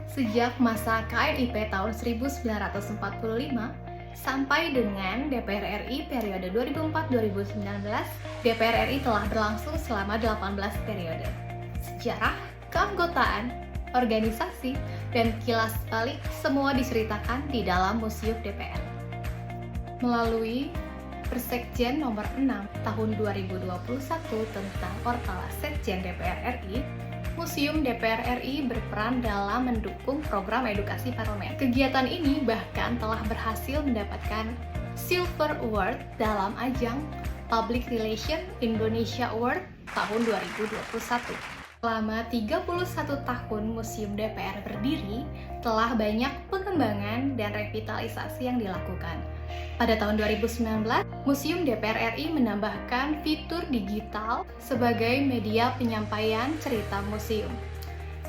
Sejak masa KNIP tahun 1945 sampai dengan DPR RI periode 2004-2019, DPR RI telah berlangsung selama 18 periode. Sejarah, keanggotaan, organisasi, dan kilas balik semua diceritakan di dalam Museum DPR. Melalui Persekjen nomor 6 tahun 2021 tentang Portal Sekjen DPR RI, Museum DPR RI berperan dalam mendukung program edukasi parlemen. Kegiatan ini bahkan telah berhasil mendapatkan Silver Award dalam ajang Public Relation Indonesia Award tahun 2021. Selama 31 tahun Museum DPR berdiri, telah banyak pengembangan dan revitalisasi yang dilakukan. Pada tahun 2019, Museum DPR RI menambahkan fitur digital sebagai media penyampaian cerita museum,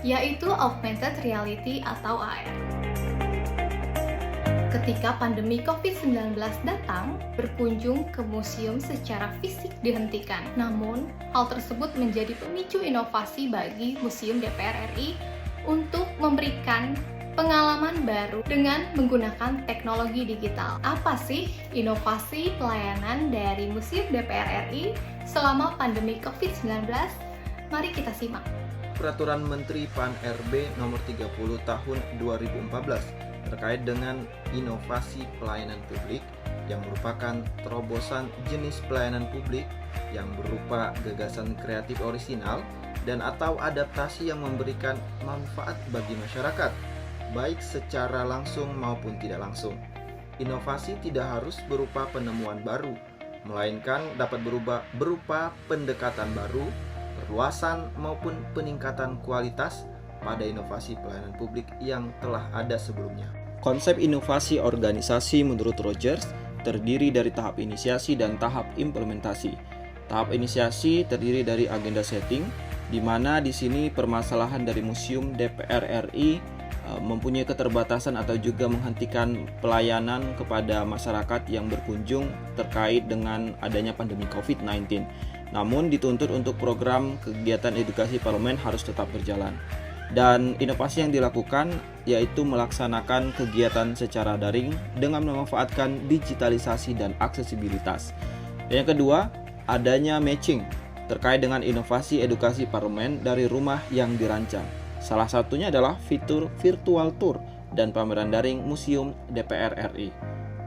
yaitu Augmented Reality atau AR. Ketika pandemi COVID-19 datang, berkunjung ke museum secara fisik dihentikan. Namun, hal tersebut menjadi pemicu inovasi bagi Museum DPR RI untuk memberikan pengalaman baru dengan menggunakan teknologi digital. Apa sih inovasi pelayanan dari Museum DPR RI selama pandemi COVID-19? Mari kita simak. Peraturan Menteri PAN-RB Nomor 30 Tahun 2014 terkait dengan inovasi pelayanan publik yang merupakan terobosan jenis pelayanan publik yang berupa gagasan kreatif orisinal dan atau adaptasi yang memberikan manfaat bagi masyarakat, baik secara langsung maupun tidak langsung. Inovasi tidak harus berupa penemuan baru, melainkan dapat berupa pendekatan baru, perluasan maupun peningkatan kualitas pada inovasi pelayanan publik yang telah ada sebelumnya. Konsep inovasi organisasi menurut Rogers terdiri dari tahap inisiasi dan tahap implementasi. Tahap inisiasi terdiri dari agenda setting, di mana di sini permasalahan dari Museum DPR RI mempunyai keterbatasan atau juga menghentikan pelayanan kepada masyarakat yang berkunjung terkait dengan adanya pandemi COVID-19. Namun dituntut untuk program kegiatan edukasi parlemen harus tetap berjalan. Dan inovasi yang dilakukan yaitu melaksanakan kegiatan secara daring dengan memanfaatkan digitalisasi dan aksesibilitas. Dan yang kedua, adanya matching terkait dengan inovasi edukasi parlemen dari rumah yang dirancang. Salah satunya adalah fitur virtual tour dan pameran daring Museum DPR RI.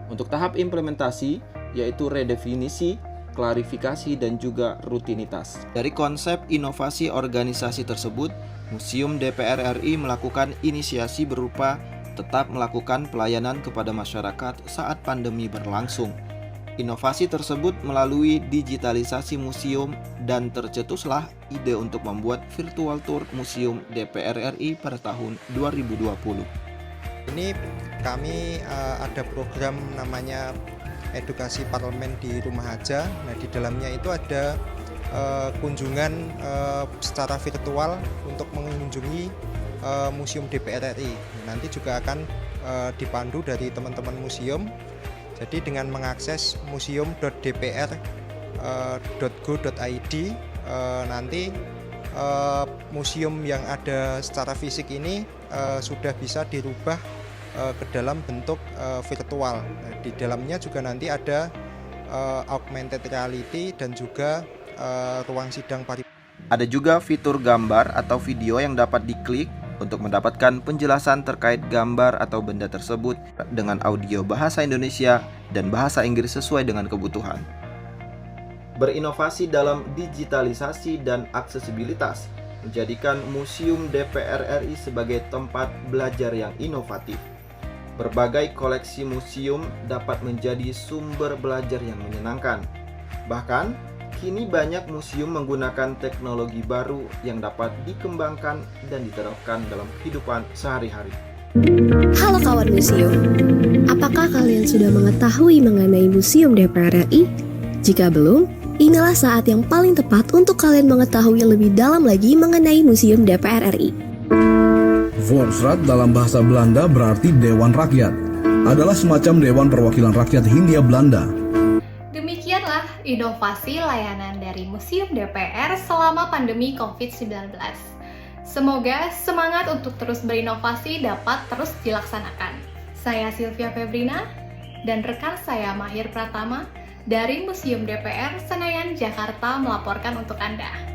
Untuk tahap implementasi yaitu redefinisi, klarifikasi, dan juga rutinitas. Dari konsep inovasi organisasi tersebut, Museum DPR RI melakukan inisiasi berupa tetap melakukan pelayanan kepada masyarakat saat pandemi berlangsung. Inovasi tersebut melalui digitalisasi museum dan tercetuslah ide untuk membuat virtual tour Museum DPR RI pada tahun 2020. Ini kami ada program namanya edukasi parlemen di rumah aja. Nah, di dalamnya itu ada kunjungan secara virtual untuk mengunjungi Museum DPR RI. Nanti juga akan dipandu dari teman-teman museum. Jadi dengan mengakses museum.dpr.go.id nanti museum yang ada secara fisik ini sudah bisa dirubah ke dalam bentuk virtual. Nah, di dalamnya juga nanti ada augmented reality dan juga ruang sidang paripurna. Ada juga fitur gambar atau video yang dapat diklik untuk mendapatkan penjelasan terkait gambar atau benda tersebut dengan audio bahasa Indonesia dan bahasa Inggris sesuai dengan kebutuhan. Berinovasi dalam digitalisasi dan aksesibilitas menjadikan Museum DPR RI sebagai tempat belajar yang inovatif. Berbagai koleksi museum dapat menjadi sumber belajar yang menyenangkan. Bahkan, kini banyak museum menggunakan teknologi baru yang dapat dikembangkan dan diterapkan dalam kehidupan sehari-hari. Halo kawan museum, apakah kalian sudah mengetahui mengenai Museum DPR RI? Jika belum, inilah saat yang paling tepat untuk kalian mengetahui lebih dalam lagi mengenai Museum DPR RI. Volksraad dalam bahasa Belanda berarti Dewan Rakyat, adalah semacam Dewan Perwakilan Rakyat Hindia Belanda. Demikianlah inovasi layanan dari Museum DPR selama pandemi COVID-19. Semoga semangat untuk terus berinovasi dapat terus dilaksanakan. Saya Sylvia Febrina dan rekan saya Mahir Pratama dari Museum DPR Senayan, Jakarta melaporkan untuk Anda.